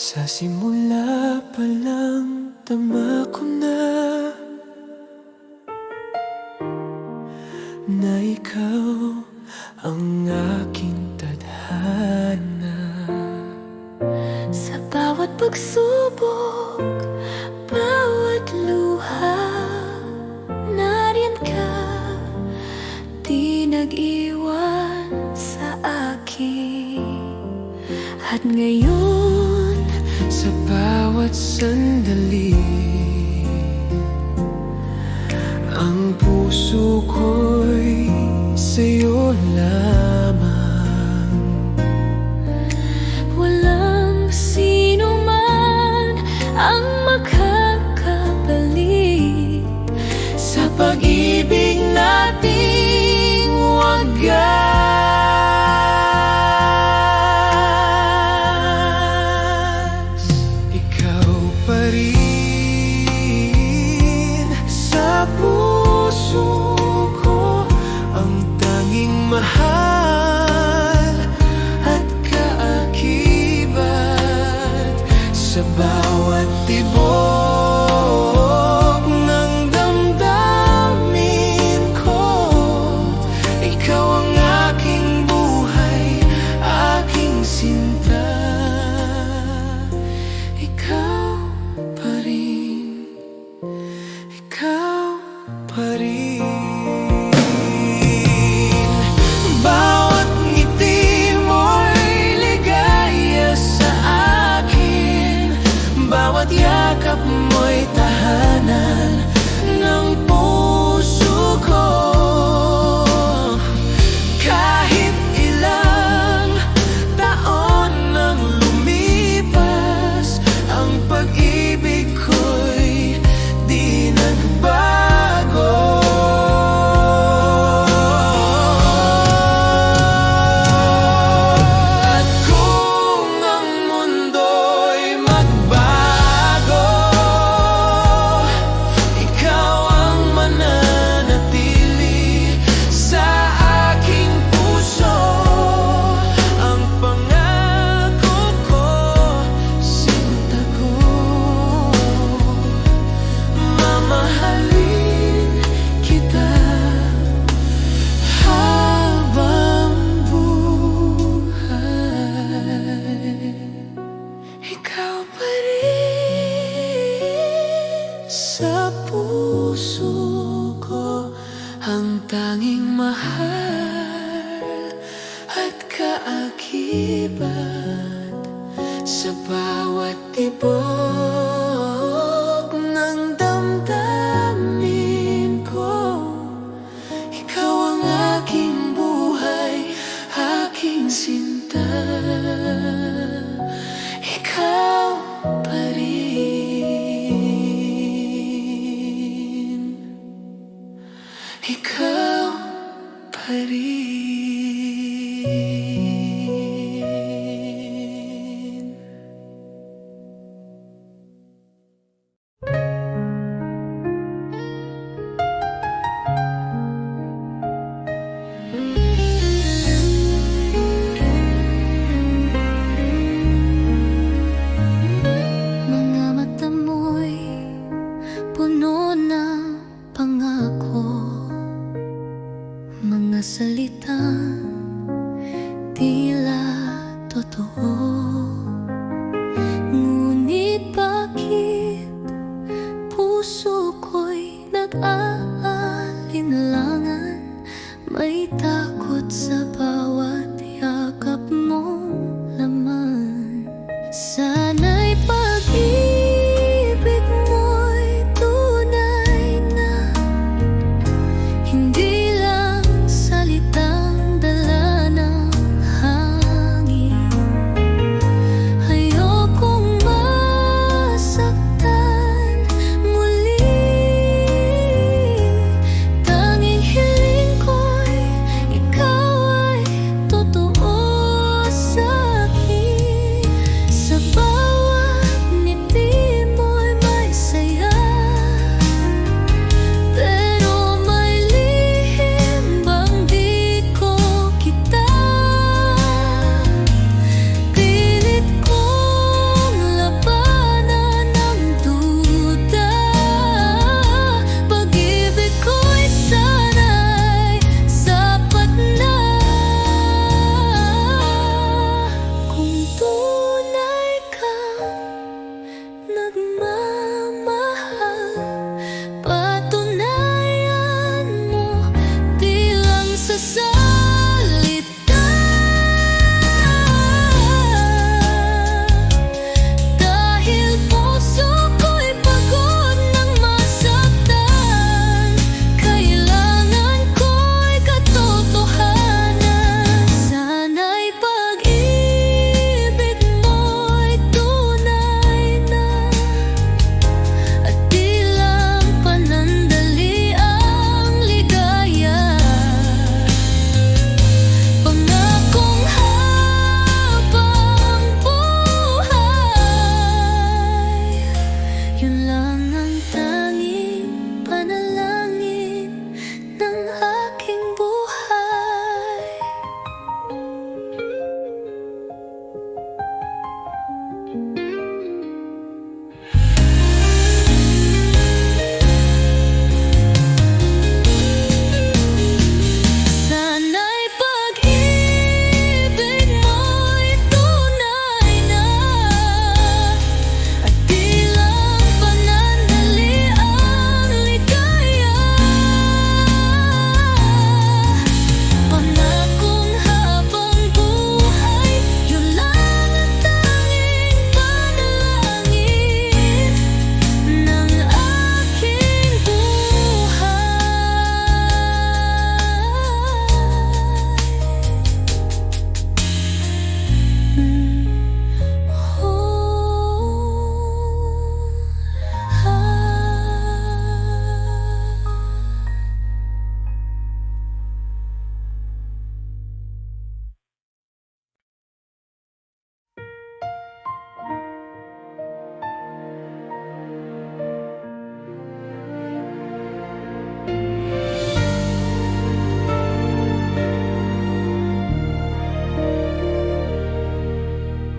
Sa simula pa lang tama ko na ikaw ang aking tadhana. Sa bawat pagsubok, bawat luha, nariyan ka, di nag-iwan sa akin. At ngayon, sa bawat sandali, ang puso ko'y sa'yo lamang. walang sino man ang makakabalik Sa pag-ibig nating wagas, ikaw pa rin sa puso ko, ang tanging mahal at kaakibat. Sa bawat tibok ng damdamin ko, ikaw ang aking buhay, aking sinta. Ikaw pa rin, ikaw pa rin. Bawat ngiti mo'y ligaya sa akin, bawat yakap mo'y tahanan ng puso ko. Kahit ilang taon nang lumipas, ang pag-ibig ko'y di nagbago. At kung ang mundo'y magbago, ikaw ang mananatili sa aking puso. Ang pangako ko, sinta ko, mamahalin kita habang buhay. Ikaw pa rin sa puso ko, ang tanging mahal at kaakibat. Sa bawat tibok ng damdamin ko, ikaw ang aking buhay, aking sinta. Ikaw pa rin, ikaw pa rin. Mga mata mo'y puno ng pangako, mga salitang tila totoo. Ngunit bakit puso ko'y nag-aalinlangan? May takot sa bawat yakap mong laman. Sana'y pag-ibig mo'y tunay na, hindi lang salitang dala ng hangin.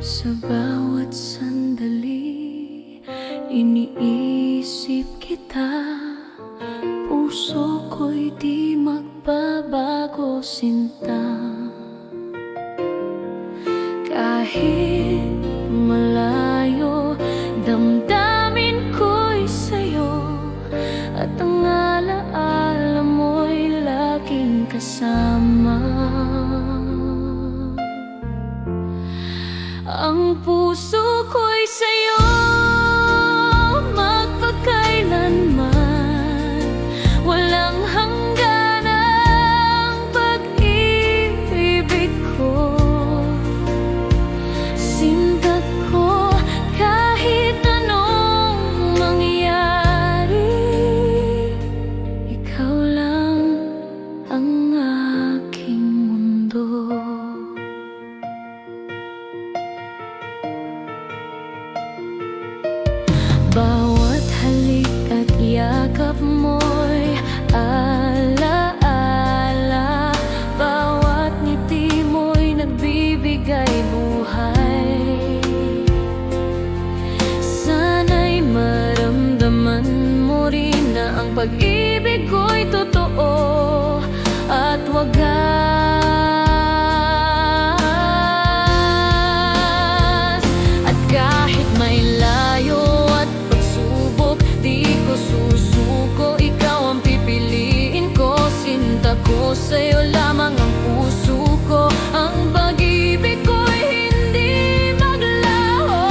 Sa bawat sandali, iniisip kita. Puso ko'y di magbabago, sinta. Kahit malayo, damdamin ko'y sa'yo, at ang alaala mo'y laging kasama. Ang puso ko'y sa'yo magpakailanman, walang hangganang pag-ibig ko. Sinta ko kahit anong mangyari, ikaw lang ang aking mundo. Bawat halik at yakap mo'y alaala, bawat ngiti mo'y nagbibigay buhay. Sana'y maramdaman mo rin na ang pag-ibig ko'y totoo at wagas. At kahit may layo at pagsubok, di ko susuko, ikaw ang pipiliin ko. Sinta ko, sa'yo lamang ang puso ko. Ang pag-ibig ko'y hindi maglaho.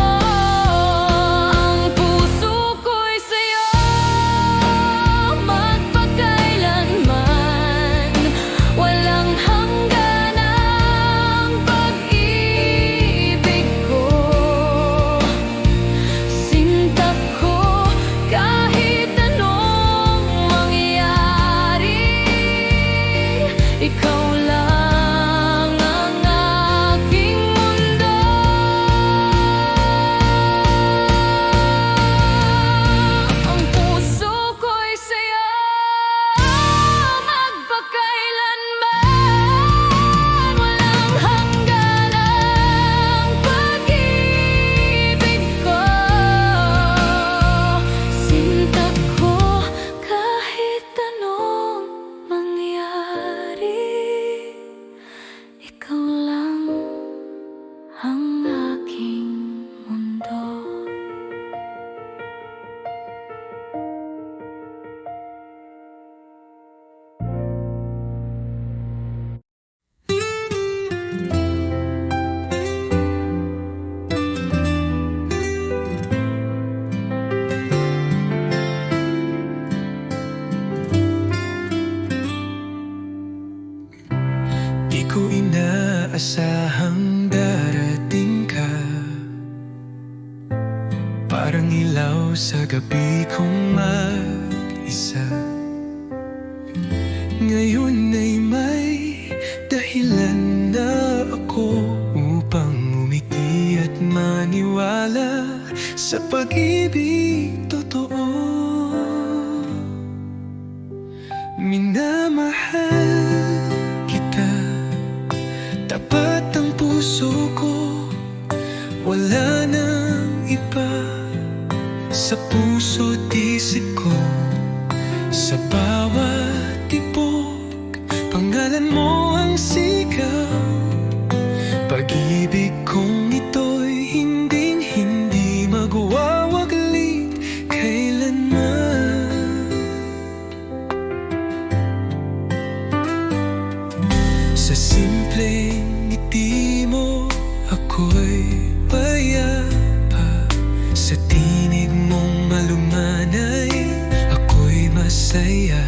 Ang puso ko'y sa'yo magpakailanman, walang hangganang pag-ibig ko. Sinta ko kahit anong mangyari, ikaw lang ang aking mundo. Ang puso ko'y sa'yo magpakailanman, walang hangganang pag-ibig ko. Sinta ko kahit anong mangyari, ikaw lang ang aking mundo. Di ko inaasahang darating ka, parang ilaw sa gabi kong mag-isa. Ngayon ay may dahilan na ako upang umiti at maniwala sa pag-ibig totoo. Minamahal kita, tapat ang puso ko, wala nang iba. Sa puso't isip ko, sa bawat tibok, pangalan mo ang sigaw. Pag-ibig kong ito'y hinding-hindi magwawaglit kailanman. Sa simpleng ngiti mo, ako'y payapa. Sa tinig mong malumanay, ako'y masaya.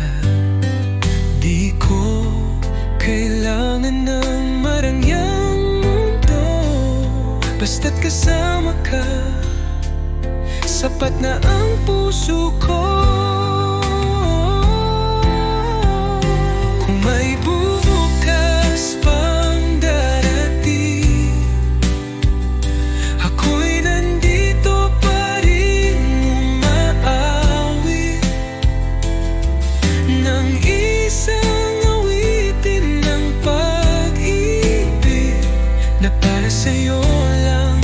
Di ko kailangan ng marangyang mundo, basta't kasama ka, sapat na ang puso ko. Kung may bukas pang darating, ako'y nandito pa rin umaawit ng isang awitin ng pag-ibig na para sa'yo lang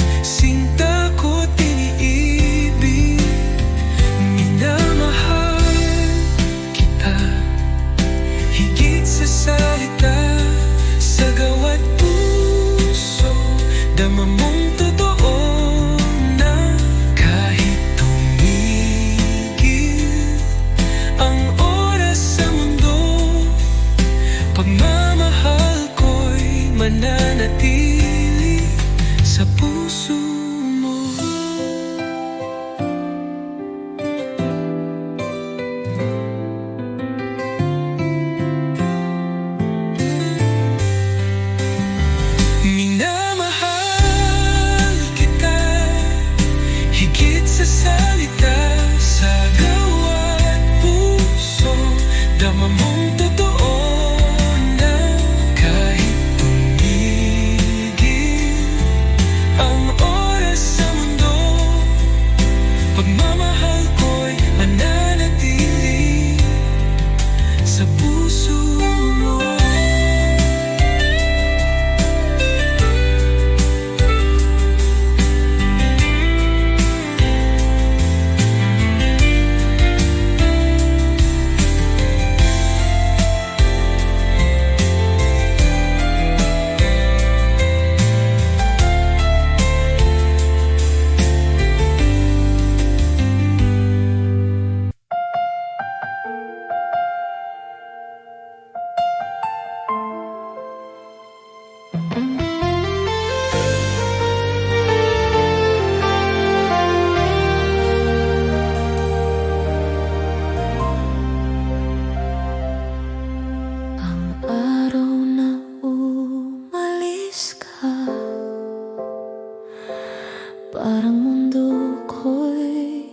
Parang mundo ko'y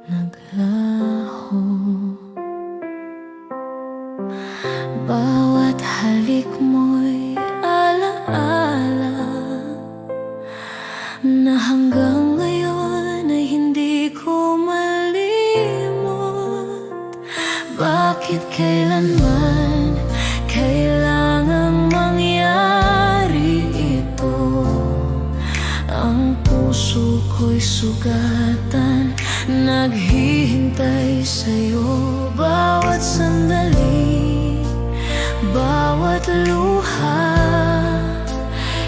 naglaho. Bawat halik mo'y alaala na hanggang ngayon ay hindi ko malimot. Bakit kailanman kailangang mangyari ito? Ang puso ko'y sugatan, naghihintay sa'yo. Bawat sandali, bawat luha,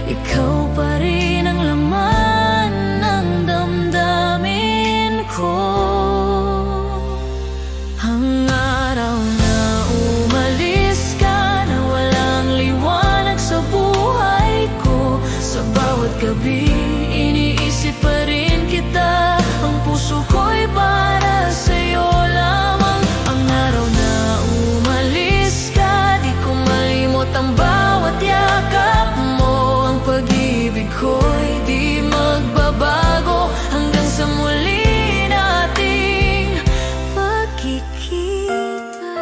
ikaw pa rin ang laman ng damdamin ko. Ang araw na umalis ka, na walang liwanag sa buhay ko. Sa bawat gabi, iniisip pa rin kita. Ang puso ko'y para sa'yo lamang. Ang araw na umalis ka, di ko malimot ang bawat yakap mo. Ang pag-ibig ko'y di magbabago hanggang sa muli nating pagkikita.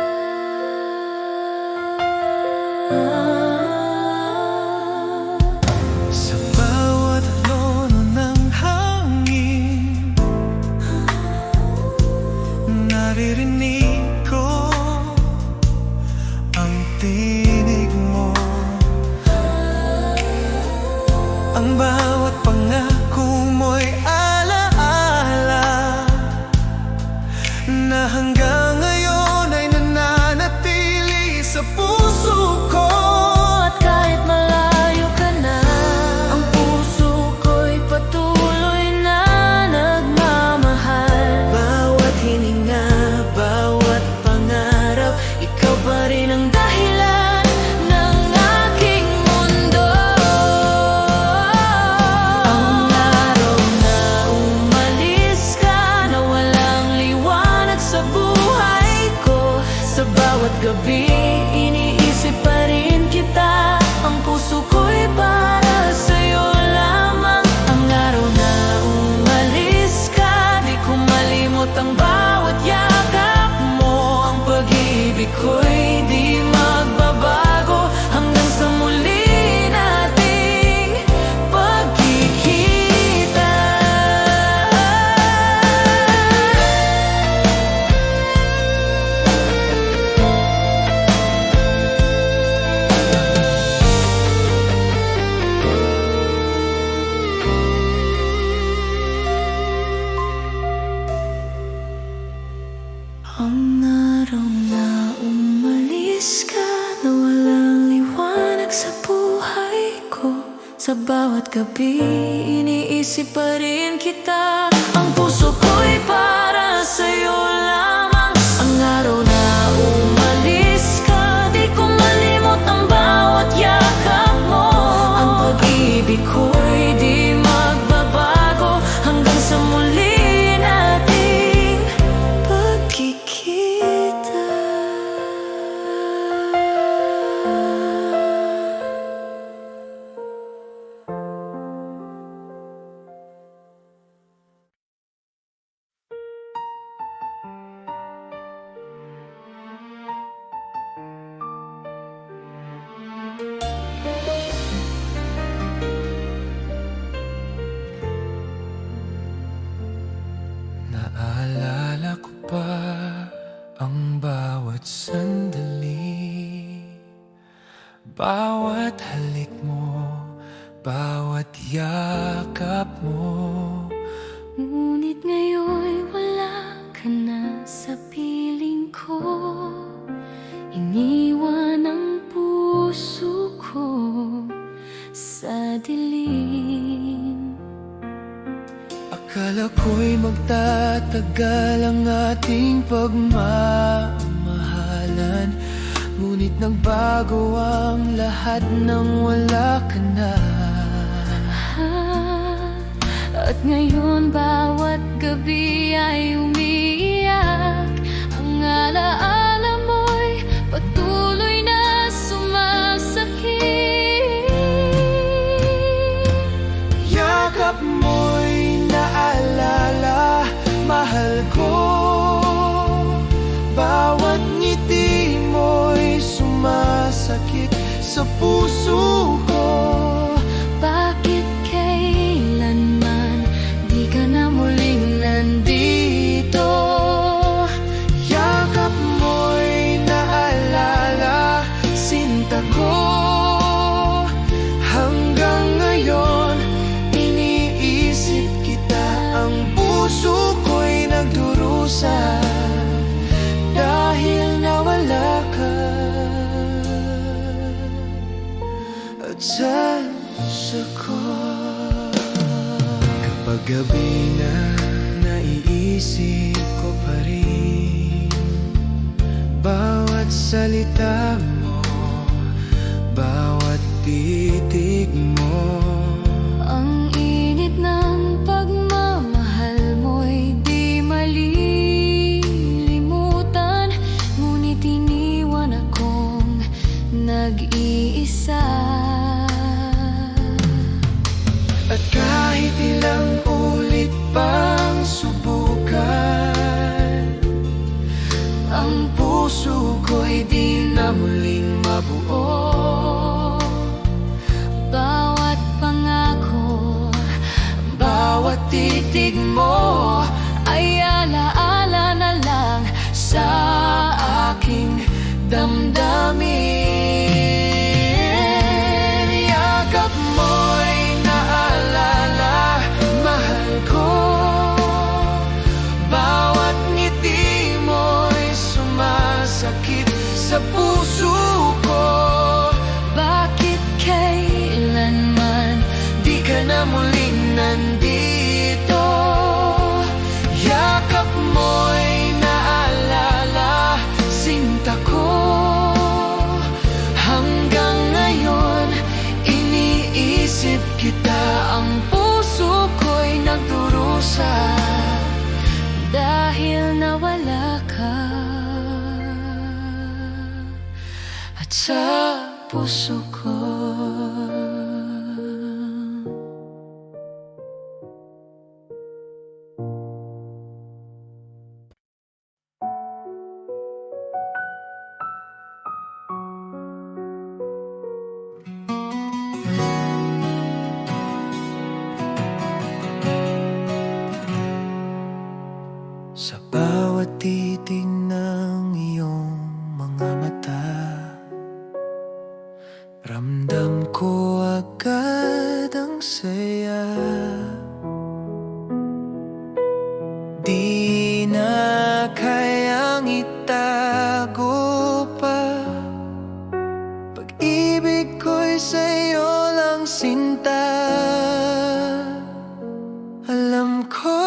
Sa bawat lono ng hangin, naririnig ko ang tinig mo. Ang bawat pangako mo'y alaala na hanggang ngayon ay nananatili sa puso ko. At kahit malayo ka na, ang puso ko'y patuloy na nagmamahal. Bawat hininga, bawat pangarap, ikaw pa rin ang dahilan Ng aking mundo. Ang araw na umalis ka, na walang liwanag sa buhay ko. Sa bawat gabi, iniisip pa rin kita. Ang puso ko'y para sa'yo lamang. Ang araw na umalis ka, di ko malimot ang bawat yakap mo. Ang pag-ibig ko'y di magbabago hanggang sa muli nating pagkikita. Ang araw na umalis ka, na walang liwanag sa buhay ko. Sa bawat gabi, iniisip pa rin kita. Ang puso ko'y para sa'yo lamang. Ang araw na umalis ka, di ko malimot ang bawat yakap mo. Ang pag-ibig ko'y di magbabago hanggang sa muli nating pagkikita. Naalala ko pa ang bawat sandali, bawat halik mo, bawat yakap mo. Ngunit ngayon'y wala ka na sa piling ko. Iniwan ang puso ko sa dilim. Akala ko'y magtatagal ang ating pagmamahalan, ngunit nagbago ang lahat nang wala ka na. At ngayon bawat gabi ay umiiyak. Ang alaala mo'y patuloy na sumasakit. Yakap Yakap mo'y naalala, mahal ko. Bawat ngiti mo'y sumasakit sa puso ko. Bakit kailanman di ka na muling nandito? Yakap mo'y naalala, sinta ko. Hanggang ngayon, iniisip kita. Ang puso ko'y nagdurusa dahil nawala ka. At sa puso ko, kapag gabi na, naiisip ko pa rin bawat salita mo, bawat titig mo. Ang init ng pagmamahal mo'y di malilimutan, ngunit iniwan akong nag-iisa. At kahit ilang ulit pang subukan, ang puso ko'y di na muling mabuo. Bawat pangako, Bawat titig mo ay alaala na lang sa aking damdamin. yakap mo'y naalala, mahal ko. Bawat ngiti mo'y sumasakit sa puso ko. Bakit kailanman Di ka na muling nandito. Yakap mo'y naalala, sinta ko. Hanggang ngayon, iniisip kita. Ang puso ko'y nagdurusa dahil nawala ka? at sa puso ko. Sa bawat titig ng iyong mga mata, ramdam ko agad ang saya. Di na kayang itago pa, pag-ibig ko'y sa'yo lang sinta. Alam ko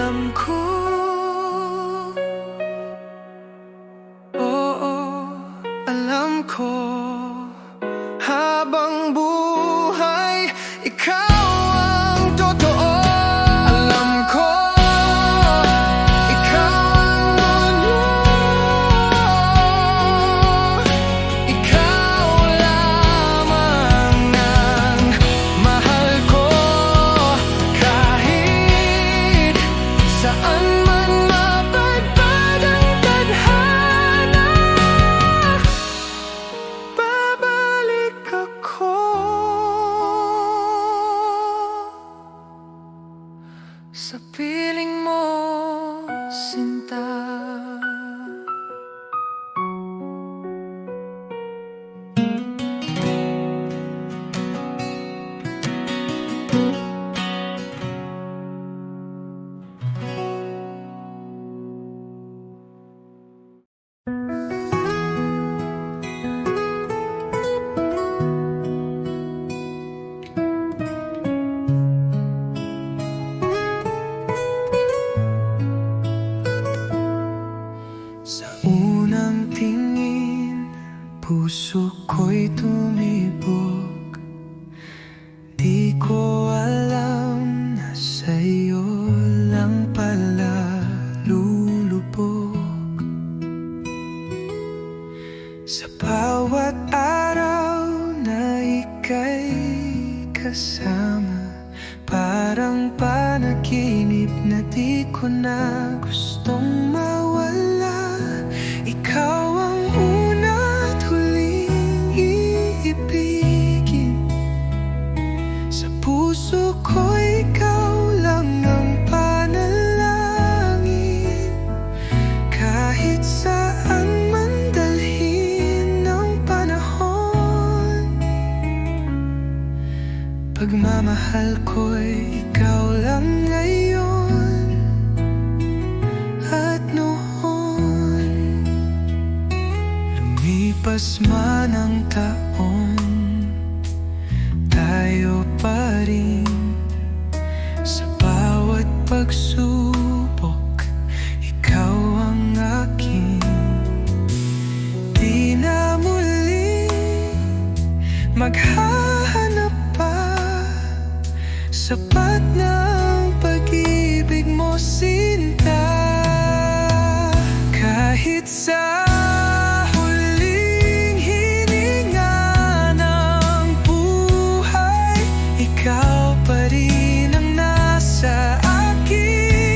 alam ko. Oo, alam ko. Habang buhay, ikaw ang totoo. Alam ko, ikaw ang mundo. Ikaw lamang ang mahal ko. Kahit saan man mapadpad ang tadhana, babalik ako sa piling mo, sinta. Sa unang tingin, puso ko'y tumibok. Di ko alam na sa'yo lang pala lulubog. Sa bawat araw na ika'y kasama, parang panaginip na di ko na gustong mawala. Ikaw ang una at huling iibigin. Sa puso ko, ikaw lang ang panalangin. Kahit saan man dalhin ng panahon, pagmamahal ko'y ikaw lang ngayon at noon. Lumipas man ang taon, tayo pa rin. Sa bawat pagsubok, ikaw ang akin. Di na muli maghahanap pa, sapat ng pag-ibig mo, sinta. Kahit sa huling hininga ng buhay, ikaw pa rin ang nasa akin.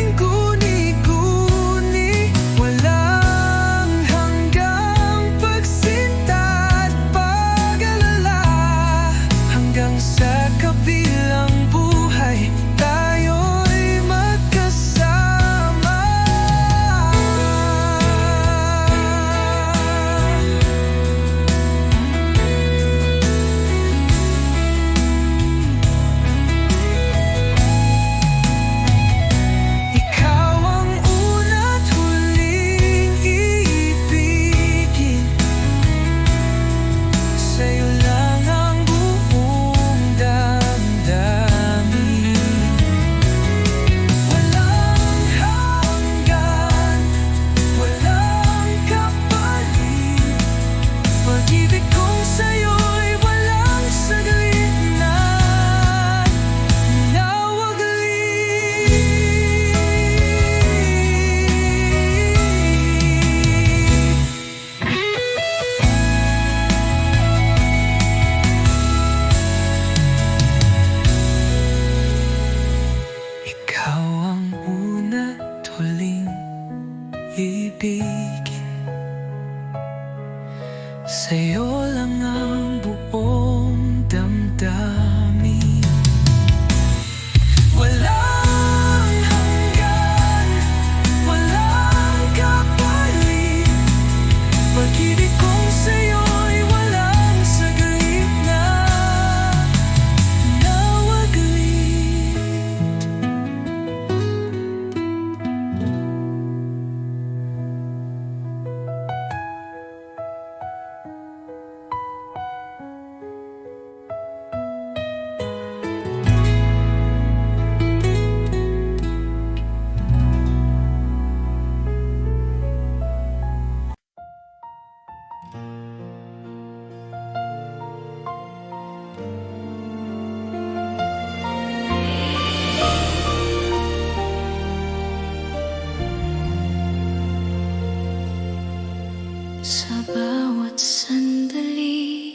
bawat sandali,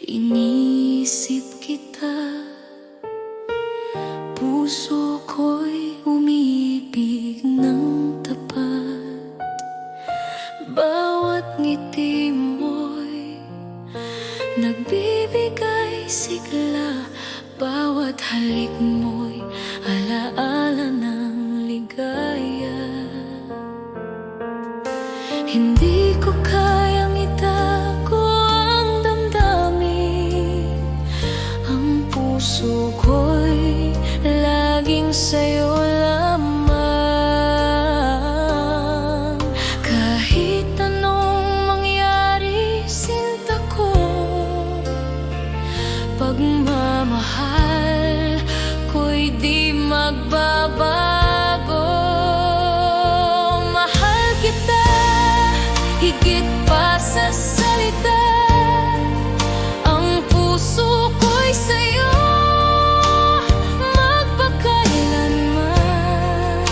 iniisip kita. Puso ko'y umiibig ng tapat. Bawat ngiti mo'y nagbibigay sigla. Bawat halik mo'y alaala ng ligaya. Hindi ko kayang itago ang damdamin. Ang puso ko'y laging sa'yo lamang. Kahit anong mangyari, sinta ko, pagmamahal ko'y di magbabago. Mahal kita higit pa sa salita. Ang puso ko'y sa'yo magpakailanman.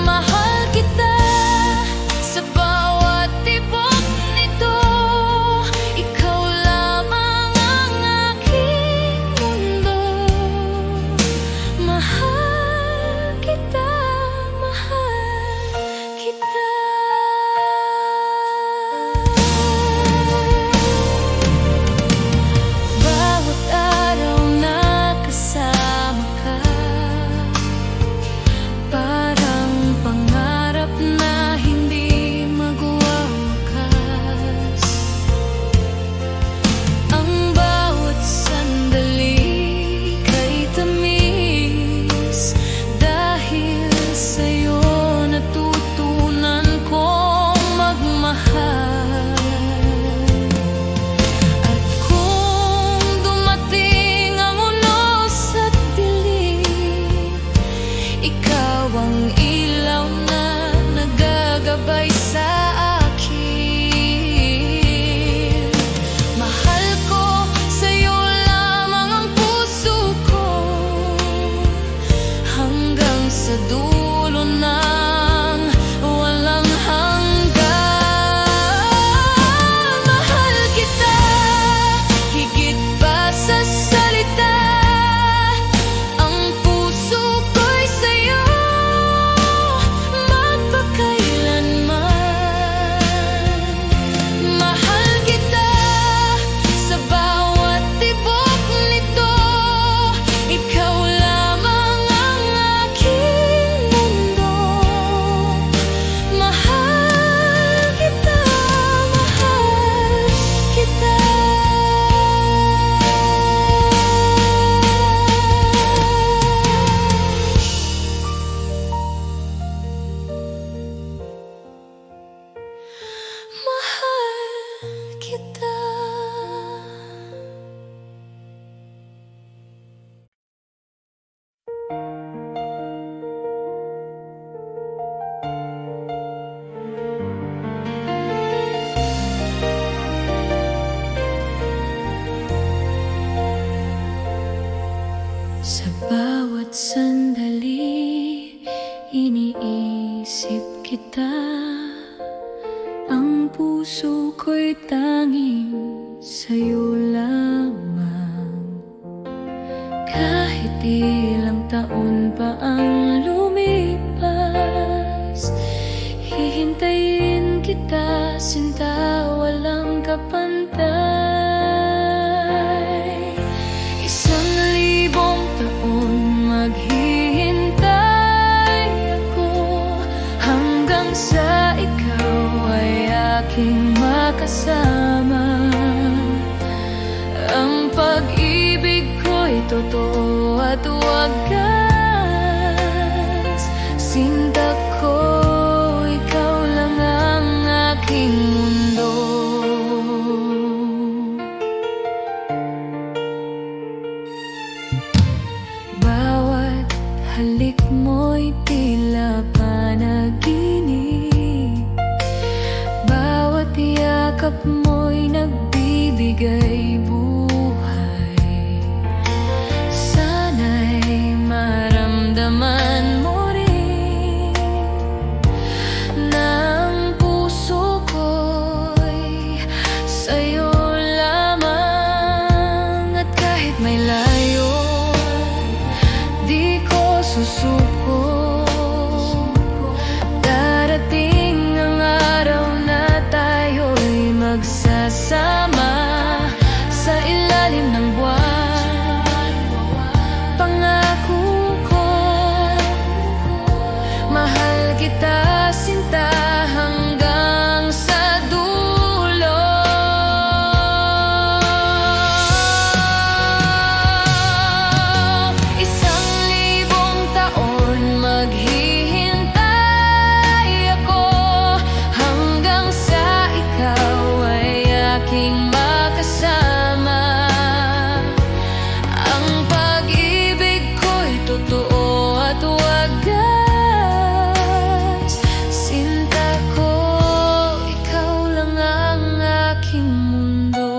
Mahal kita sa bawat tibok nito. Ikaw lamang ang aking mundo. Mahal kita, mahal kita. Bawat araw na kasama ka, parang pangarap na hindi magwawakas. Ang bawat sandali kay tamis. Dahil sa'yo natutunan kong magmahal. At kung dumating ang unos at dilim, ikaw ang ilaw na nagagabay sa akin. Mahal ko, sa'yo lamang ang puso ko, hanggang sa dulo ng walang hanggan. Mahal kita higit pa sa salita. Ang puso ko'y sa'yo magpakailanman. Mahal kita sa bawat tibok nito. Ikaw lamang ang aking mundo. Mahal kita, mahal kita. Mahal kita. Sa bawat sandali, iniisip kita. Ang puso ko'y tanging sa'yo lamang. Kahit ilang taon pa ang lumipas, hihintayin kita, sinta, walang kapantay. 1,000 taon maghihintay ako, hanggang sa ikaw ay aking makasama. Ang pag-ibig ko'y totoo at wagas. Sinta ko, ikaw lang ang aking mundo. Bawat halik mo'y tila panaginip. Bawat yakap mo'y nagbibigay buhay. Sana'y maramdaman mo rin na ang puso ko susuko. Darating ang araw na tayo'y magsasama sa ilalim ng buwan. Pangako ko, mahal kita sinta hanggang sa dulo. Isang libong taon maghihintay ako hanggang sa ikaw ay aking makasama. Ang pag-ibig ko'y totoo at wagas. Sinta ko, ikaw lang ang aking mundo.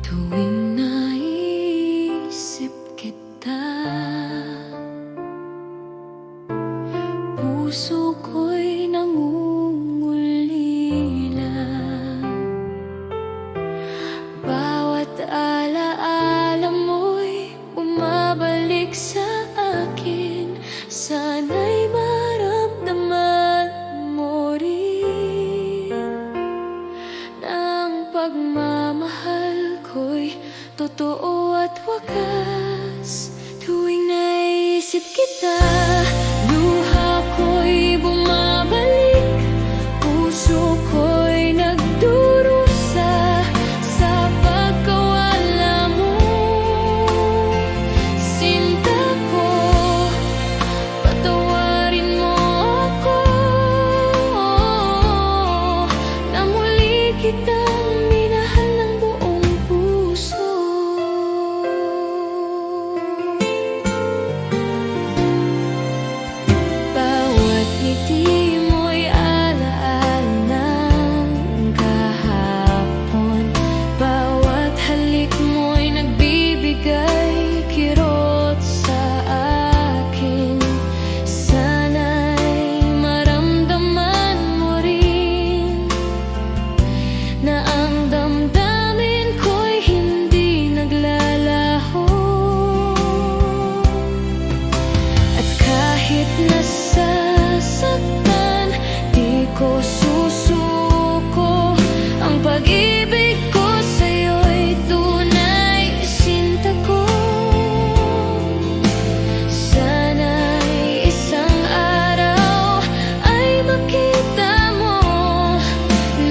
Tuwing naisip kita, puso ko'y nangungulila. Bawat alaala mo'y bumabalik sa akin. Sana'y maramdaman mo rin na ang pagmamahal ko'y totoo at wagas. Tuwing naisip kita, luha ko'y bumabalik, puso ko'y nagdurusa sa pagkawala mo. Sinta ko, patawarin mo ako na muli kitang minahal ng buong puso. Bawat ngiti mo'y alaala ng kahapon. Bawat halik mo'y nagbibigay kirot sa akin. Sana'y maramdaman mo rin na ang damdamin ko'y hindi naglalaho. At kahit nasasaktan, di ko susuko. Ang pag-ibig ko sa'yo'y tunay, sinta ko. Sana'y isang araw ay makita mo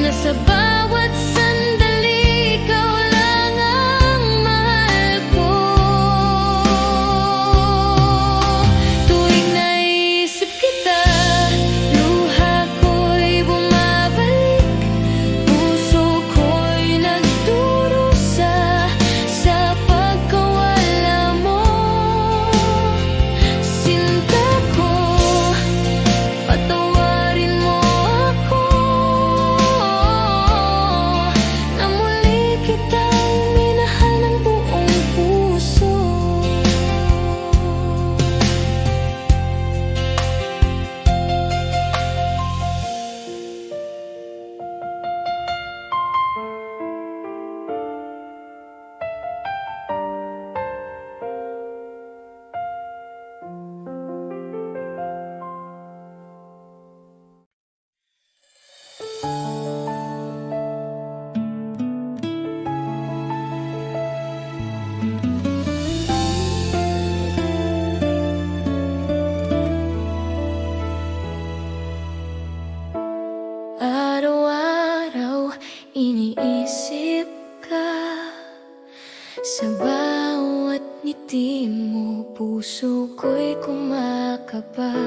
na sa bawat sandali ikaw lang ang mahal ko. Tuwing naisip kita, luha ko'y bumabalik, puso ko'y nagdurusa sa pagkawala mo. Sinta ko, patawarin mo ako na muli kitang minahal ng buong puso. Araw-araw iniisip ka, sa bawat ngiti mo puso ko'y kumakaba.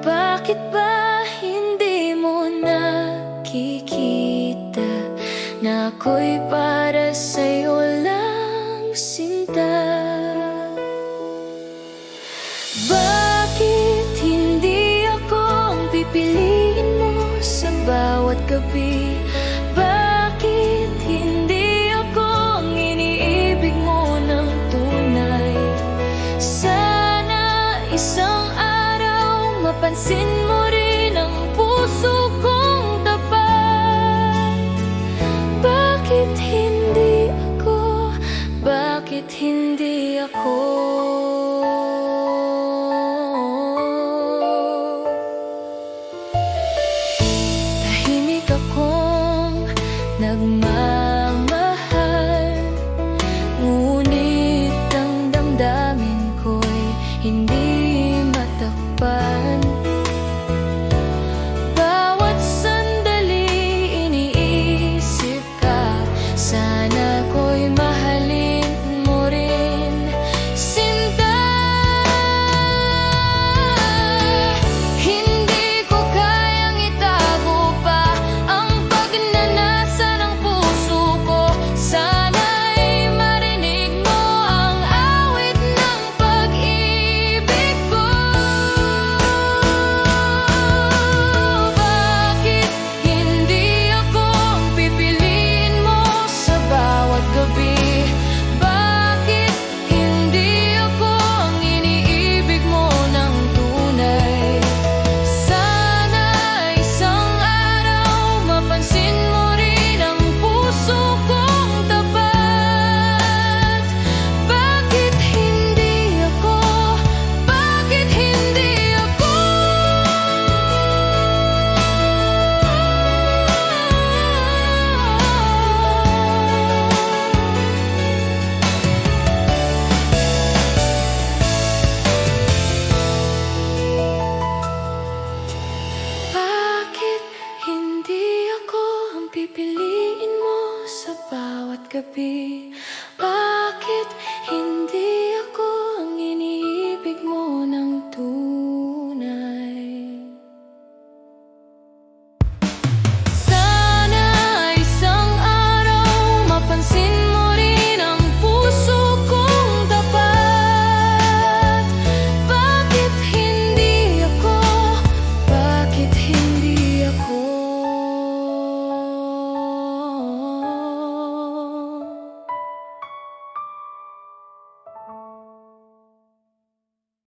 Bakit ba hindi mo nakikita na ako'y para sa'yo lang sinta? Bakit hindi ako ang pipiliin mo sa bawat gabi? Bakit hindi ako ang iniibig mo ng tunay? Sana isang araw mapansin mo rin ang puso kong tapat. Bakit hindi ako? Bakit hindi ako?